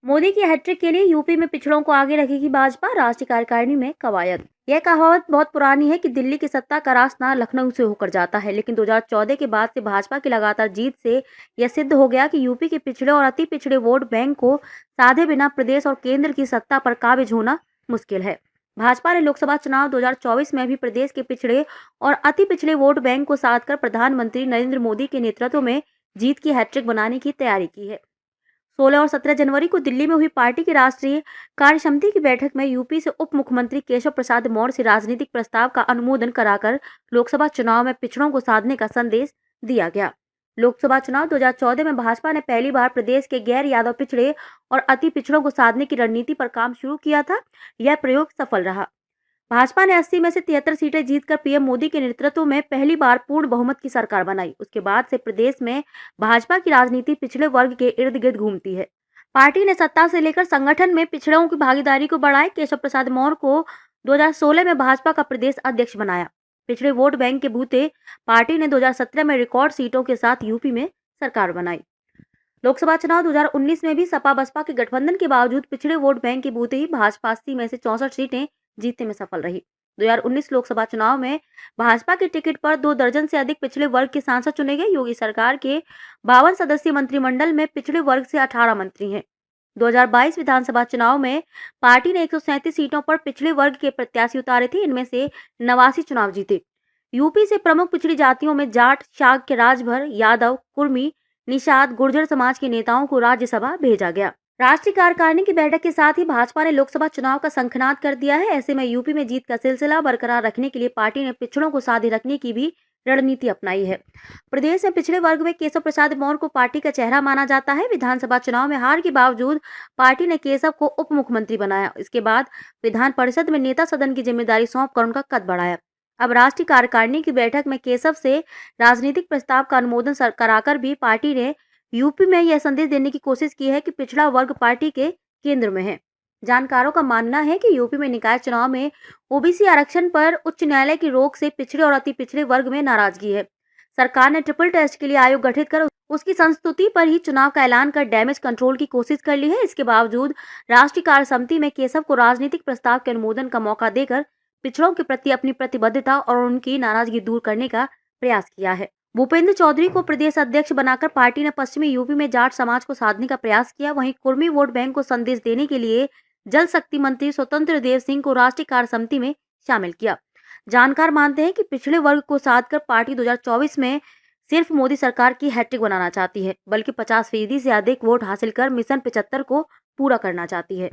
मोदी की हैट्रिक के लिए यूपी में पिछड़ों को आगे रखेगी भाजपा, राष्ट्रीय कार्यकारिणी में कवायद। यह कहावत बहुत पुरानी है कि दिल्ली की सत्ता का रास्ता लखनऊ से होकर जाता है, लेकिन 2014 के बाद से भाजपा की लगातार जीत से यह सिद्ध हो गया कि यूपी के पिछड़े और अति पिछड़े वोट बैंक को साधे बिना प्रदेश और केंद्र की सत्ता पर काबिज होना मुश्किल है। भाजपा ने लोकसभा चुनाव 2024 में भी प्रदेश के पिछड़े और अति पिछड़े वोट बैंक को साधकर प्रधानमंत्री नरेंद्र मोदी के नेतृत्व में जीत की हैट्रिक बनाने की तैयारी की है। 16 और 17 जनवरी को दिल्ली में हुई पार्टी की राष्ट्रीय कार्यसमिति की बैठक में यूपी से उप मुख्यमंत्री केशव प्रसाद मौर्य से राजनीतिक प्रस्ताव का अनुमोदन कराकर लोकसभा चुनाव में पिछड़ों को साधने का संदेश दिया गया। लोकसभा चुनाव 2014 में भाजपा ने पहली बार प्रदेश के गैर यादव पिछड़े और अति पिछड़ों को साधने की रणनीति पर काम शुरू किया था। यह प्रयोग सफल रहा। भाजपा ने 80 में से 73 सीटें जीतकर पीएम मोदी के नेतृत्व में पहली बार पूर्ण बहुमत की सरकार बनाई। उसके बाद से प्रदेश में भाजपा की राजनीति पिछड़े वर्ग के इर्द गिर्द घूमती है। पार्टी ने सत्ता से लेकर संगठन में पिछड़ों की भागीदारी को बढ़ाए। केशव प्रसाद मौर्य को 2016 में भाजपा का प्रदेश अध्यक्ष बनाया। पिछड़े वोट बैंक के बूते पार्टी ने 2017 में रिकॉर्ड सीटों के साथ यूपी में सरकार बनाई। लोकसभा चुनाव 2019 में भी सपा बसपा के गठबंधन के बावजूद पिछड़े वोट बैंक के बूते ही भाजपा 80 में से 64 सीटें जीतने में सफल रही। 2019 लोकसभा चुनाव में भाजपा के टिकट पर 2 दर्जन से अधिक पिछड़े वर्ग के सांसद चुने गए। योगी सरकार के 52 सदस्यीय मंत्रिमंडल में पिछड़े वर्ग से 18 मंत्री हैं। 2022 विधानसभा चुनाव में पार्टी ने 137 सीटों पर पिछड़े वर्ग के प्रत्याशी उतारे थे। इनमें से 89 चुनाव जीते। यूपी से प्रमुख पिछड़ी जातियों में जाट, शाक्य, राजभर, यादव, कुर्मी, निषाद, गुर्जर समाज के नेताओं को राज्यसभा भेजा गया। राष्ट्रीय कार्यकारिणी की बैठक के साथ ही भाजपा ने लोकसभा चुनाव का शंखनाद कर दिया है। ऐसे में यूपी में जीत का सिलसिला बरकरार रखने के लिए पार्टी ने पिछड़ों को साधे रखने की भी रणनीति अपनाई है। प्रदेश में पिछड़े वर्ग में केशव प्रसाद मौर्य को पार्टी का चेहरा माना जाता है। विधानसभा चुनाव में हार के बावजूद पार्टी ने केशव को उप मुख्यमंत्री बनाया। इसके बाद विधान परिषद में नेता सदन की जिम्मेदारी सौंपकर उनका कद बढ़ाया। अब राष्ट्रीय कार्यकारिणी की बैठक में केशव से राजनीतिक प्रस्ताव का अनुमोदन कराकर भी पार्टी ने यूपी में यह संदेश देने की कोशिश की है कि पिछड़ा वर्ग पार्टी के केंद्र में है। जानकारों का मानना है कि यूपी में निकाय चुनाव में ओबीसी आरक्षण पर उच्च न्यायालय की रोक से पिछड़े और अति पिछड़े वर्ग में नाराजगी है। सरकार ने ट्रिपल टेस्ट के लिए आयोग गठित कर उसकी संस्तुति पर ही चुनाव का ऐलान कर डैमेज कंट्रोल की कोशिश कर ली है। इसके बावजूद राष्ट्रीय कार्य समिति में केशव को राजनीतिक प्रस्ताव के अनुमोदन का मौका देकर पिछड़ों के प्रति अपनी प्रतिबद्धता और उनकी नाराजगी दूर करने का प्रयास किया है। भूपेंद्र चौधरी को प्रदेश अध्यक्ष बनाकर पार्टी ने पश्चिमी यूपी में जाट समाज को साधने का प्रयास किया। वहीं कुर्मी वोट बैंक को संदेश देने के लिए जल शक्ति मंत्री स्वतंत्र देव सिंह को राष्ट्रीय कार्य समिति में शामिल किया। जानकार मानते हैं कि पिछड़े वर्ग को साधकर पार्टी 2024 में सिर्फ मोदी सरकार की हैट्रिक बनाना चाहती है, बल्कि 50% से अधिक वोट हासिल कर मिशन 75 को पूरा करना चाहती है।